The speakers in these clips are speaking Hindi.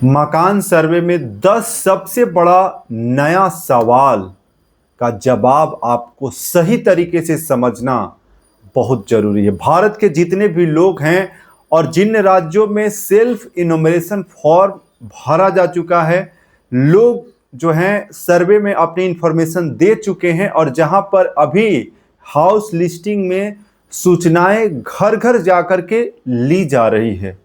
मकान सर्वे में 10 सबसे बड़ा नया सवाल का जवाब आपको सही तरीके से समझना बहुत जरूरी है। भारत के जितने भी लोग हैं और जिन राज्यों में सेल्फ इन्यूमरेशन फॉर्म भरा जा चुका है, लोग जो हैं सर्वे में अपनी इंफॉर्मेशन दे चुके हैं और जहां पर अभी हाउस लिस्टिंग में सूचनाएं घर घर जाकर के ली जा रही है,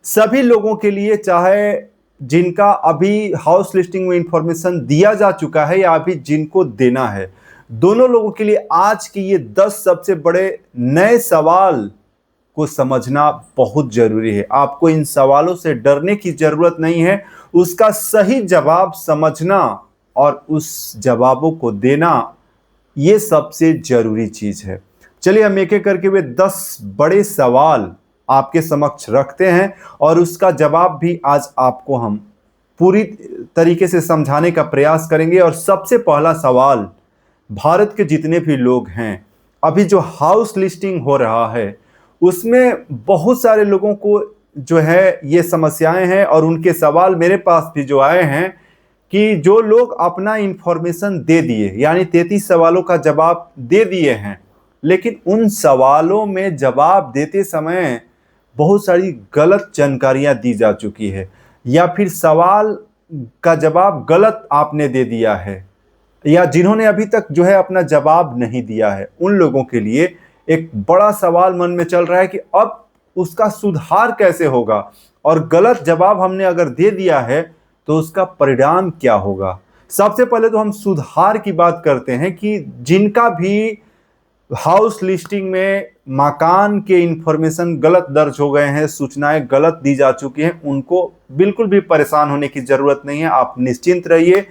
सभी लोगों के लिए, चाहे जिनका अभी हाउस लिस्टिंग में इंफॉर्मेशन दिया जा चुका है या अभी जिनको देना है, दोनों लोगों के लिए आज की ये 10 सबसे बड़े नए सवाल को समझना बहुत जरूरी है। आपको इन सवालों से डरने की जरूरत नहीं है, उसका सही जवाब समझना और उस जवाबों को देना ये सबसे जरूरी चीज है। चलिए हम एक एक करके वे 10 बड़े सवाल आपके समक्ष रखते हैं और उसका जवाब भी आज आपको हम पूरी तरीके से समझाने का प्रयास करेंगे। और सबसे पहला सवाल, भारत के जितने भी लोग हैं, अभी जो हाउस लिस्टिंग हो रहा है उसमें बहुत सारे लोगों को जो है ये समस्याएं हैं और उनके सवाल मेरे पास भी जो आए हैं कि जो लोग अपना इंफॉर्मेशन दे दिए, यानी 33 सवालों का जवाब दे दिए हैं, लेकिन उन सवालों में जवाब देते समय बहुत सारी गलत जानकारियां दी जा चुकी है या फिर सवाल का जवाब गलत आपने दे दिया है, या जिन्होंने अभी तक जो है अपना जवाब नहीं दिया है, उन लोगों के लिए एक बड़ा सवाल मन में चल रहा है कि अब उसका सुधार कैसे होगा और गलत जवाब हमने अगर दे दिया है तो उसका परिणाम क्या होगा। सबसे पहले तो हम सुधार की बात करते हैं कि जिनका भी हाउस लिस्टिंग में मकान के इंफॉर्मेशन गलत दर्ज हो गए हैं, सूचनाएं गलत दी जा चुकी हैं, उनको बिल्कुल भी परेशान होने की जरूरत नहीं है, आप निश्चिंत रहिए।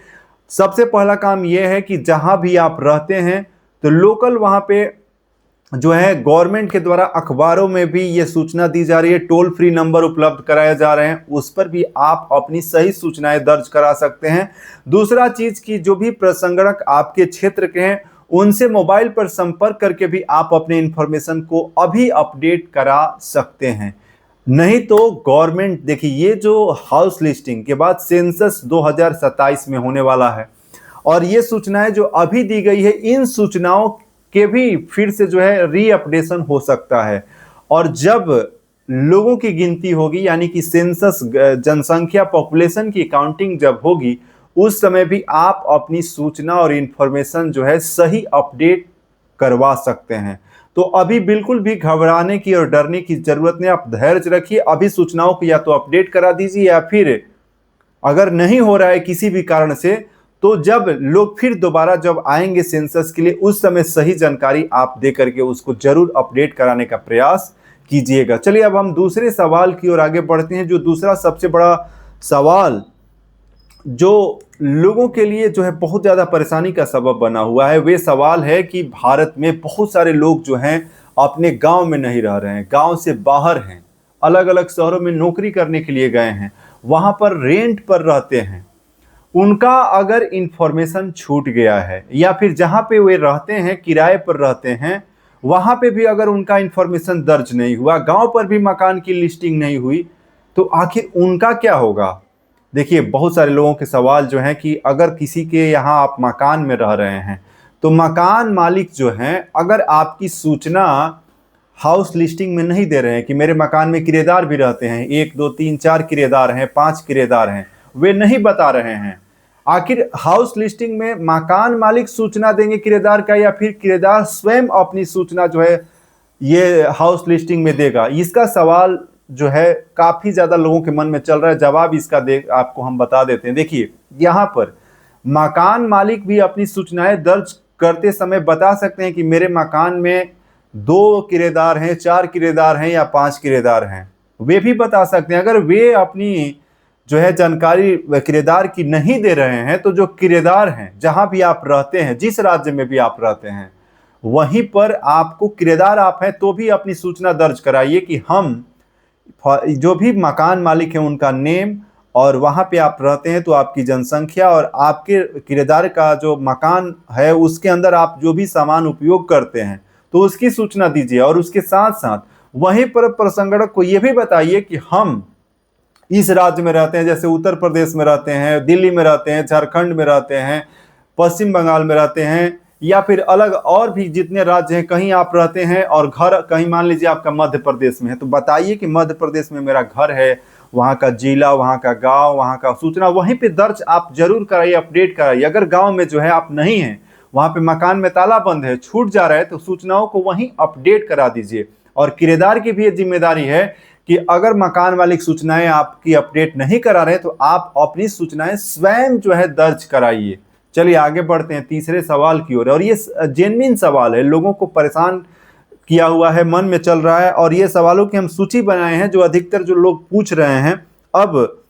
सबसे पहला काम यह है कि जहां भी आप रहते हैं तो लोकल वहां पे जो है गवर्नमेंट के द्वारा अखबारों में भी ये सूचना दी जा रही है, टोल फ्री नंबर उपलब्ध कराए जा रहे हैं, उस पर भी आप अपनी सही सूचनाएं दर्ज करा सकते हैं। दूसरा चीज कि जो भी प्रसंगणक आपके क्षेत्र के हैं उनसे मोबाइल पर संपर्क करके भी आप अपने इंफॉर्मेशन को अभी अपडेट करा सकते हैं। नहीं तो गवर्नमेंट, देखिए ये जो हाउस लिस्टिंग के बाद सेंसस 2027 में होने वाला है और ये सूचनाएं जो अभी दी गई है, इन सूचनाओं के भी फिर से जो है रीअपडेशन हो सकता है। और जब लोगों की गिनती होगी, यानी कि सेंसस जनसंख्या पॉपुलेशन की काउंटिंग जब होगी, उस समय भी आप अपनी सूचना और इंफॉर्मेशन जो है सही अपडेट करवा सकते हैं। तो अभी बिल्कुल भी घबराने की और डरने की जरूरत नहीं, आप धैर्य रखिए। अभी सूचनाओं को या तो अपडेट करा दीजिए या फिर अगर नहीं हो रहा है किसी भी कारण से, तो जब लोग फिर दोबारा जब आएंगे सेंसस के लिए, उस समय सही जानकारी आप दे करके उसको जरूर अपडेट कराने का प्रयास कीजिएगा। चलिए अब हम दूसरे सवाल की ओर आगे बढ़ते हैं। जो दूसरा सबसे बड़ा सवाल जो लोगों के लिए जो है बहुत ज्यादा परेशानी का सबब बना हुआ है, वे सवाल है कि भारत में बहुत सारे लोग जो हैं अपने गांव में नहीं रह रहे हैं, गांव से बाहर हैं, अलग अलग शहरों में नौकरी करने के लिए गए हैं, वहां पर रेंट पर रहते हैं। उनका अगर इंफॉर्मेशन छूट गया है या फिर जहां पे वे रहते हैं किराए पर रहते हैं, वहां पे भी अगर उनका इंफॉर्मेशन दर्ज नहीं हुआ, गांव पर भी मकान की लिस्टिंग नहीं हुई, तो आखिर उनका क्या होगा। देखिए बहुत सारे लोगों के सवाल जो हैं कि अगर किसी के यहाँ आप मकान में रह रहे हैं तो मकान मालिक जो हैं अगर आपकी सूचना हाउस लिस्टिंग में नहीं दे रहे हैं कि मेरे मकान में किराएदार भी रहते हैं, 1 2 3 4 किराएदार हैं, 5 किराएदार हैं, वे नहीं बता रहे हैं, आखिर हाउस लिस्टिंग में मकान मालिक सूचना देंगे किराएदार का या फिर किराएदार स्वयं अपनी सूचना जो है ये हाउस लिस्टिंग में देगा। इसका सवाल जो है काफी ज्यादा लोगों के मन में चल रहा है। जवाब इसका आपको हम बता देते हैं। देखिए यहाँ पर मकान मालिक भी अपनी सूचनाएं दर्ज करते समय बता सकते हैं कि मेरे मकान में 2 किराएदार हैं, 4 किराएदार हैं या 5 किराएदार हैं, वे भी बता सकते हैं। अगर वे अपनी जो है जानकारी किराएदार की नहीं दे रहे हैं तो जो किराएदार हैं जहां भी आप रहते हैं, जिस राज्य में भी आप रहते हैं, वहीं पर आपको किराएदार आप हैं तो भी अपनी सूचना दर्ज कराइए कि हम जो भी मकान मालिक है उनका नेम, और वहां पे आप रहते हैं तो आपकी जनसंख्या और आपके किराएदार का जो मकान है उसके अंदर आप जो भी सामान उपयोग करते हैं तो उसकी सूचना दीजिए। और उसके साथ साथ वहीं पर प्रसंगणक को यह भी बताइए कि हम इस राज्य में रहते हैं, जैसे उत्तर प्रदेश में रहते हैं, दिल्ली में रहते हैं, झारखंड में रहते हैं, पश्चिम बंगाल में रहते हैं, या फिर अलग और भी जितने राज्य हैं, कहीं आप रहते हैं और घर कहीं मान लीजिए आपका मध्य प्रदेश में है, तो बताइए कि मध्य प्रदेश में मेरा घर है, वहाँ का जिला, वहाँ का गांव, वहाँ का सूचना वहीं पे दर्ज आप जरूर कराइए, अपडेट कराइए। अगर गांव में जो है आप नहीं हैं, वहाँ पे मकान में ताला बंद है, छूट जा रहा है, तो सूचनाओं को वहीं अपडेट करा दीजिए। और किराएदार की भी ये जिम्मेदारी है कि अगर मकान मालिक सूचनाएं आपकी अपडेट नहीं करा रहे तो आप अपनी सूचनाएं स्वयं जो है दर्ज कराइए। चलिए आगे बढ़ते हैं तीसरे सवाल की ओर, और ये जेन्युइन सवाल है, लोगों को परेशान किया हुआ है, मन में चल रहा है, और ये सवालों की हम सूची बनाए हैं जो अधिकतर जो लोग पूछ रहे हैं। अब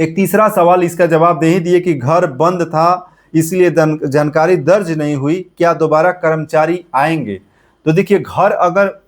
एक तीसरा सवाल, इसका जवाब दे ही दिए कि घर बंद था इसलिए जानकारी दर्ज नहीं हुई, क्या दोबारा कर्मचारी आएंगे? तो देखिए, घर अगर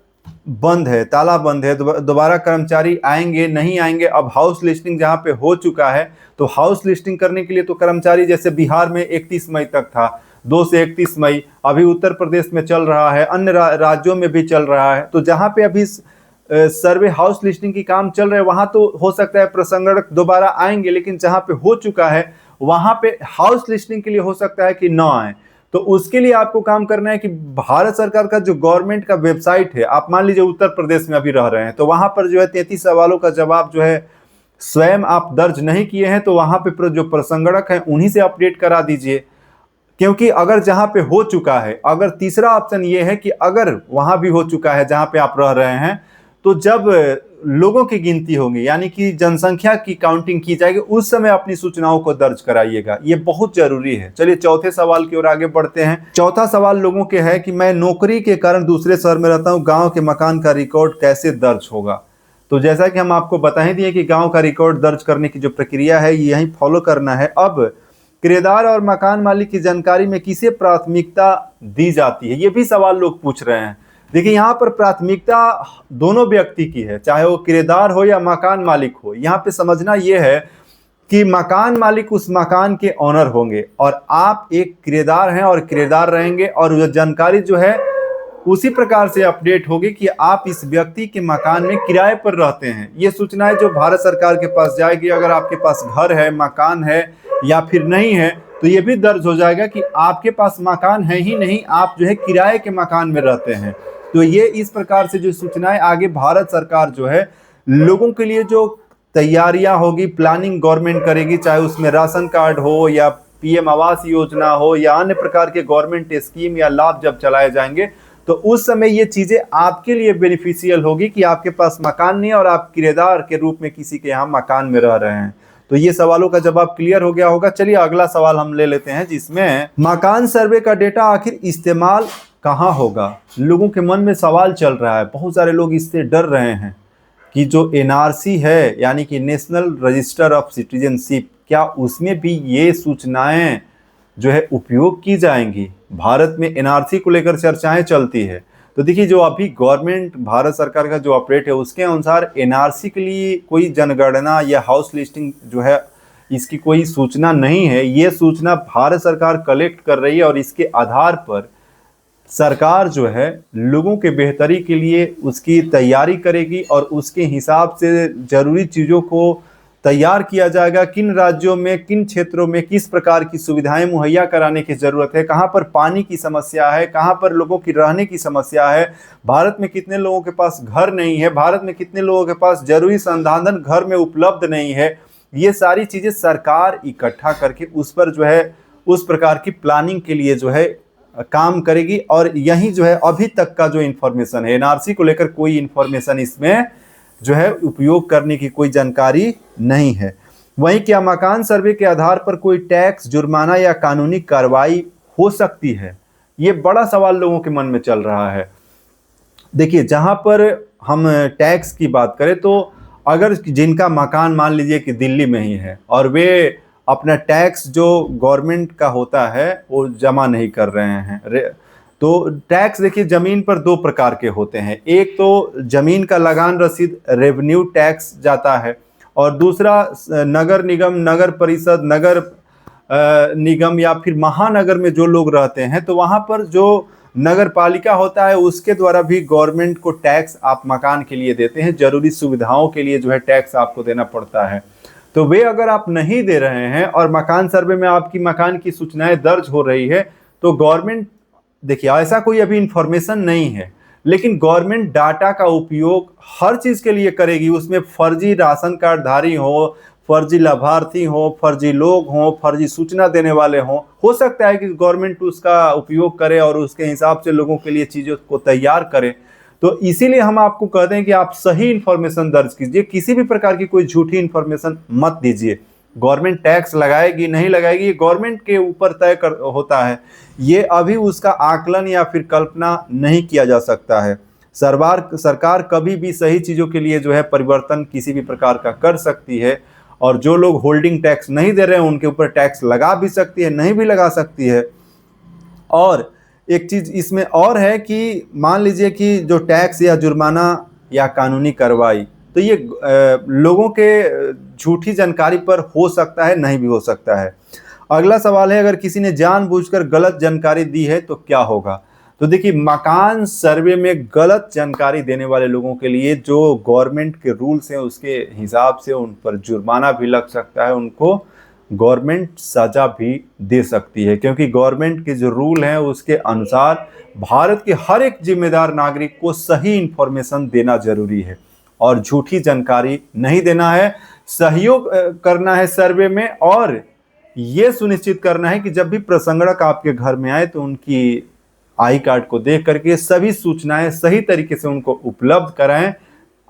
बंद है, ताला बंद है, दोबारा कर्मचारी आएंगे नहीं आएंगे? अब हाउस लिस्टिंग जहां पे हो चुका है, तो हाउस लिस्टिंग करने के लिए तो कर्मचारी, जैसे बिहार में 31 मई तक था, 2 से 31 मई, अभी उत्तर प्रदेश में चल रहा है, अन्य राज्यों में भी चल रहा है। तो जहां पे अभी सर्वे हाउस लिस्टिंग की काम चल रहे हैं, वहां तो हो सकता है प्रसंगणक दोबारा आएंगे, लेकिन जहां पे हो चुका है वहां पे हाउस लिस्टिंग के लिए हो सकता है कि न आए। तो उसके लिए आपको काम करना है कि भारत सरकार का जो गवर्नमेंट का वेबसाइट है, आप मान लीजिए उत्तर प्रदेश में अभी रह रहे हैं, तो वहां पर जो है 33 सवालों का जवाब जो है स्वयं आप दर्ज नहीं किए हैं, तो वहां पे जो प्रसंगणक है उन्हीं से अपडेट करा दीजिए। क्योंकि अगर जहां पे हो चुका है, अगर तीसरा ऑप्शन ये है कि अगर वहां भी हो चुका है जहां पे आप रह रहे हैं, तो जब लोगों की गिनती होगी, यानी कि जनसंख्या की काउंटिंग की जाएगी, उस समय अपनी सूचनाओं को दर्ज कराइएगा, ये बहुत जरूरी है। चलिए चौथे सवाल की ओर आगे बढ़ते हैं। चौथा सवाल लोगों के है कि मैं नौकरी के कारण दूसरे शहर में रहता हूं, गांव के मकान का रिकॉर्ड कैसे दर्ज होगा? तो जैसा कि हम आपको बता ही दिए कि गांव का रिकॉर्ड दर्ज करने की जो प्रक्रिया है यही फॉलो करना है। अब किराएदार और मकान मालिक की जानकारी में किसे प्राथमिकता दी जाती है, ये भी सवाल लोग पूछ रहे हैं। देखिए, यहाँ पर प्राथमिकता दोनों व्यक्ति की है, चाहे वो किराएदार हो या मकान मालिक हो। यहाँ पे समझना ये है कि मकान मालिक उस मकान के ऑनर होंगे और आप एक किराएदार हैं और किराएदार रहेंगे, और यह जानकारी जो है उसी प्रकार से अपडेट होगी कि आप इस व्यक्ति के मकान में किराए पर रहते हैं। ये सूचनाएं जो भारत सरकार के पास जाएगी, अगर आपके पास घर है, मकान है या फिर नहीं है, तो ये भी दर्ज हो जाएगा कि आपके पास मकान है ही नहीं, आप जो है किराए के मकान में रहते हैं। तो ये इस प्रकार से जो सूचनाएं आगे भारत सरकार जो है लोगों के लिए जो तैयारियां होगी, प्लानिंग गवर्नमेंट करेगी, चाहे उसमें राशन कार्ड हो या पीएम आवास योजना हो या अन्य प्रकार के गवर्नमेंट स्कीम या लाभ जब चलाए जाएंगे, तो उस समय ये चीजें आपके लिए बेनिफिशियल होगी कि आपके पास मकान नहीं है और आप किराएदार के रूप में किसी के यहाँ मकान में रह रहे हैं। तो ये सवालों का जवाब क्लियर हो गया होगा। चलिए अगला सवाल हम ले लेते हैं, जिसमें मकान सर्वे का डेटा आखिर इस्तेमाल कहाँ होगा? लोगों के मन में सवाल चल रहा है, बहुत सारे लोग इससे डर रहे हैं कि जो एनआरसी है, यानी कि नेशनल रजिस्टर ऑफ सिटीजनशिप, क्या उसमें भी ये सूचनाएं जो है उपयोग की जाएंगी? भारत में एनआरसी को लेकर चर्चाएं चलती है। तो देखिए, जो अभी गवर्नमेंट भारत सरकार का जो अपडेट है उसके अनुसार एनआरसी के लिए कोई जनगणना या हाउस लिस्टिंग जो है इसकी कोई सूचना नहीं है। ये सूचना भारत सरकार कलेक्ट कर रही है और इसके आधार पर सरकार जो है लोगों के बेहतरी के लिए उसकी तैयारी करेगी और उसके हिसाब से जरूरी चीज़ों को तैयार किया जाएगा। किन राज्यों में, किन क्षेत्रों में किस प्रकार की सुविधाएं मुहैया कराने की ज़रूरत है, कहाँ पर पानी की समस्या है, कहाँ पर लोगों की रहने की समस्या है, भारत में कितने लोगों के पास घर नहीं है, भारत में कितने लोगों के पास जरूरी संसाधन घर में उपलब्ध नहीं है, ये सारी चीज़ें सरकार इकट्ठा करके उस पर जो है उस प्रकार की प्लानिंग के लिए जो है काम करेगी। और यही जो है अभी तक का जो इन्फॉर्मेशन है, एनआरसी को लेकर कोई इन्फॉर्मेशन इसमें जो है उपयोग करने की कोई जानकारी नहीं है। वहीं क्या मकान सर्वे के आधार पर कोई टैक्स, जुर्माना या कानूनी कार्रवाई हो सकती है? ये बड़ा सवाल लोगों के मन में चल रहा है। देखिए, जहां पर हम टैक्स की बात करें तो अगर जिनका मकान मान लीजिए कि दिल्ली में ही है और वे अपना टैक्स जो गवर्नमेंट का होता है वो जमा नहीं कर रहे हैं, तो टैक्स देखिए ज़मीन पर दो प्रकार के होते हैं। एक तो ज़मीन का लगान रसीद रेवेन्यू टैक्स जाता है, और दूसरा नगर निगम, नगर परिषद, नगर निगम या फिर महानगर में जो लोग रहते हैं तो वहाँ पर जो नगर पालिका होता है उसके द्वारा भी गवर्नमेंट को टैक्स आप मकान के लिए देते हैं, जरूरी सुविधाओं के लिए जो है टैक्स आपको देना पड़ता है। तो वे अगर आप नहीं दे रहे हैं और मकान सर्वे में आपकी मकान की सूचनाएं दर्ज हो रही है तो गवर्नमेंट, देखिए ऐसा कोई अभी इंफॉर्मेशन नहीं है, लेकिन गवर्नमेंट डाटा का उपयोग हर चीज के लिए करेगी। उसमें फर्जी राशन कार्ड धारी हो, फर्जी लाभार्थी हो, फर्जी लोग हों, फर्जी सूचना देने वाले हों, हो सकता है कि गवर्नमेंट उसका उपयोग करे और उसके हिसाब से लोगों के लिए चीजों को तैयार करे। तो इसीलिए हम आपको कहते हैं कि आप सही इंफॉर्मेशन दर्ज कीजिए, किसी भी प्रकार की कोई झूठी इंफॉर्मेशन मत दीजिए। गवर्नमेंट टैक्स लगाएगी नहीं लगाएगी ये गवर्नमेंट के ऊपर तय होता है, ये अभी उसका आकलन या फिर कल्पना नहीं किया जा सकता है। सरकार कभी भी सही चीज़ों के लिए जो है परिवर्तन किसी भी प्रकार का कर सकती है, और जो लोग होल्डिंग टैक्स नहीं दे रहे हैं उनके ऊपर टैक्स लगा भी सकती है, नहीं भी लगा सकती है। और एक चीज़ इसमें और है कि मान लीजिए कि जो टैक्स या जुर्माना या कानूनी कार्रवाई, तो ये लोगों के झूठी जानकारी पर हो सकता है, नहीं भी हो सकता है। अगला सवाल है, अगर किसी ने जानबूझकर गलत जानकारी दी है तो क्या होगा? तो देखिए, मकान सर्वे में गलत जानकारी देने वाले लोगों के लिए जो गवर्नमेंट के रूल्स हैं उसके हिसाब से उन पर जुर्माना भी लग सकता है, उनको गवर्नमेंट सजा भी दे सकती है, क्योंकि गवर्नमेंट के जो रूल हैं उसके अनुसार भारत के हर एक जिम्मेदार नागरिक को सही इंफॉर्मेशन देना जरूरी है और झूठी जानकारी नहीं देना है। सहयोग करना है सर्वे में, और ये सुनिश्चित करना है कि जब भी प्रसंगणक आपके घर में आए तो उनकी आई कार्ड को देख करके सभी सूचनाएं सही तरीके से उनको उपलब्ध कराएं।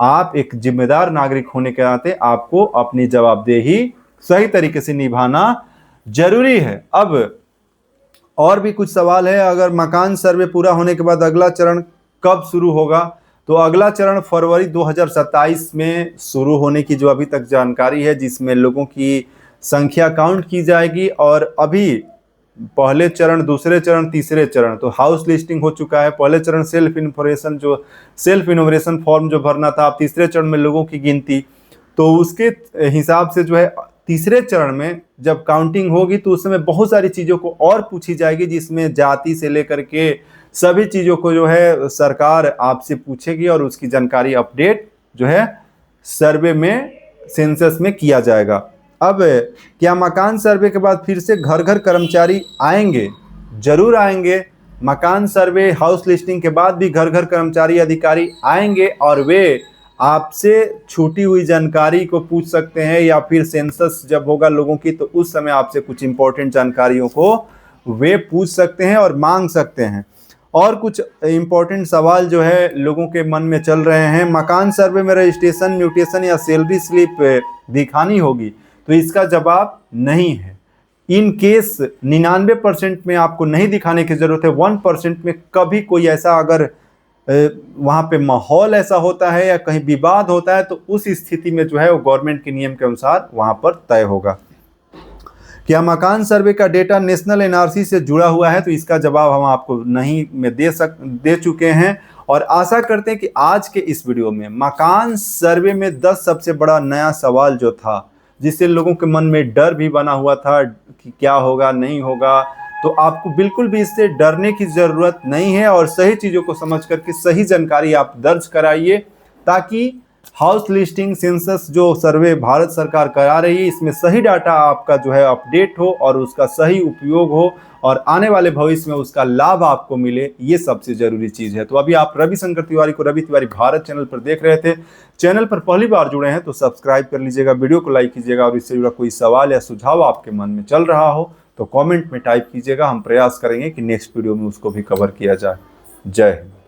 आप एक जिम्मेदार नागरिक होने के नाते आपको अपनी जवाबदेही सही तरीके से निभाना जरूरी है। अब और भी कुछ सवाल है, अगर मकान सर्वे पूरा होने के बाद अगला चरण कब शुरू होगा? तो अगला चरण फरवरी 2027 में शुरू होने की जो अभी तक जानकारी है, जिसमें लोगों की संख्या काउंट की जाएगी। और अभी पहले चरण, दूसरे चरण, तीसरे चरण तो हाउस लिस्टिंग हो चुका है। पहले चरण सेल्फ इन्फॉर्मेशन फॉर्म जो भरना था, अब तीसरे चरण में लोगों की गिनती, तो उसके हिसाब से जो है तीसरे चरण में जब काउंटिंग होगी तो उस समय बहुत सारी चीज़ों को और पूछी जाएगी, जिसमें जाति से लेकर के सभी चीज़ों को जो है सरकार आपसे पूछेगी और उसकी जानकारी अपडेट जो है सर्वे में, सेंसस में किया जाएगा। अब क्या मकान सर्वे के बाद फिर से घर घर कर्मचारी आएंगे? जरूर आएंगे। मकान सर्वे, हाउस लिस्टिंग के बाद भी घर घर कर्मचारी अधिकारी आएंगे और वे आपसे छूटी हुई जानकारी को पूछ सकते हैं, या फिर सेंसस जब होगा लोगों की तो उस समय आपसे कुछ इंपॉर्टेंट जानकारियों को वे पूछ सकते हैं और मांग सकते हैं। और कुछ इंपॉर्टेंट सवाल जो है लोगों के मन में चल रहे हैं, मकान सर्वे में रजिस्ट्रेशन, म्यूटेशन या सैलरी स्लिप दिखानी होगी? तो इसका जवाब नहीं है। इन केस 99% में आपको नहीं दिखाने की जरूरत है। 1% में कभी कोई ऐसा अगर वहाँ पे माहौल ऐसा होता है या कहीं विवाद होता है तो उस स्थिति में जो है वो गवर्नमेंट के नियम के अनुसार वहाँ पर तय होगा। क्या मकान सर्वे का डेटा नेशनल एनआरसी से जुड़ा हुआ है? तो इसका जवाब हम आपको नहीं में दे चुके हैं, और आशा करते हैं कि आज के इस वीडियो में मकान सर्वे में 10 सबसे बड़ा नया सवाल जो था, जिससे लोगों के मन में डर भी बना हुआ था कि क्या होगा नहीं होगा, तो आपको बिल्कुल भी इससे डरने की ज़रूरत नहीं है। और सही चीज़ों को समझ करके सही जानकारी आप दर्ज कराइए, ताकि हाउस लिस्टिंग, सेंसस जो सर्वे भारत सरकार करा रही है, इसमें सही डाटा आपका जो है अपडेट हो और उसका सही उपयोग हो और आने वाले भविष्य में उसका लाभ आपको मिले, ये सबसे ज़रूरी चीज़ है। तो अभी आप रविशंकर तिवारी को रवि तिवारी भारत चैनल पर देख रहे थे। चैनल पर पहली बार जुड़े हैं तो सब्सक्राइब कर लीजिएगा, वीडियो को लाइक कीजिएगा, और इससे जुड़ा कोई सवाल या सुझाव आपके मन में चल रहा हो तो कमेंट में टाइप कीजिएगा। हम प्रयास करेंगे कि नेक्स्ट वीडियो में उसको भी कवर किया जाए। जय हिंद।